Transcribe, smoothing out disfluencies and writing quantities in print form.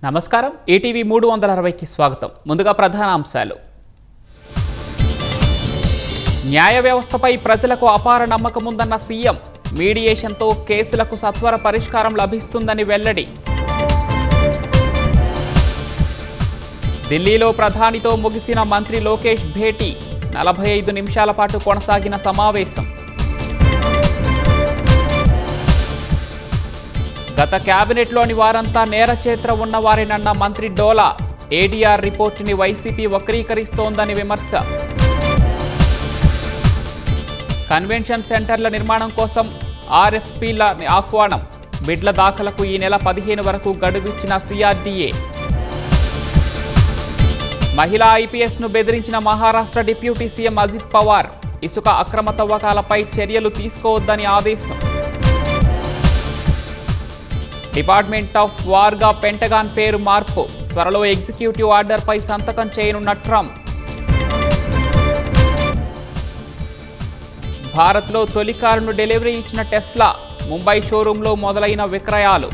నమస్కారం ఈటీవీ 360కి స్వాగతం. ముందుగా ప్రధాన అంశాలు. న్యాయ వ్యవస్థపై ప్రజలకు అపార నమ్మకం ఉందన్న సీఎం. మీడియేషన్తో కేసులకు సత్వర పరిష్కారం లభిస్తుందని వెల్లడి. ఢిల్లీలో ప్రధానితో ముగిసిన మంత్రి లోకేష్ భేటీ. 45 నిమిషాల పాటు కొనసాగిన సమావేశం. గత కేబినెట్లోని వారంతా నేర చరిత్ర ఉన్నవారేనన్న మంత్రి డోలా. ఏడీఆర్ రిపోర్టుని వైసీపీ వక్రీకరిస్తోందని విమర్శ. కన్వెన్షన్ సెంటర్ల నిర్మాణం కోసం ఆర్ఎఫ్పీల ఆహ్వానం. బిడ్ల దాఖలకు ఈ నెల 15 వరకు గడువిచ్చిన సిఆర్డీఏ. మహిళా ఐపీఎస్ను బెదిరించిన మహారాష్ట్ర డిప్యూటీ సీఎం అజిత్ పవార్. ఇసుక అక్రమ తవ్వకాలపై చర్యలు తీసుకోవద్దని ఆదేశం. డిపార్ట్మెంట్ ఆఫ్ వార్గా పెంటగాన్ పేరు మార్పు. త్వరలో ఎగ్జిక్యూటివ్ ఆర్డర్పై సంతకం చేయనున్న ట్రంప్. భారత్లో తొలి కారును డెలివరీ ఇచ్చిన టెస్లా. ముంబై షోరూంలో మొదలైన విక్రయాలు.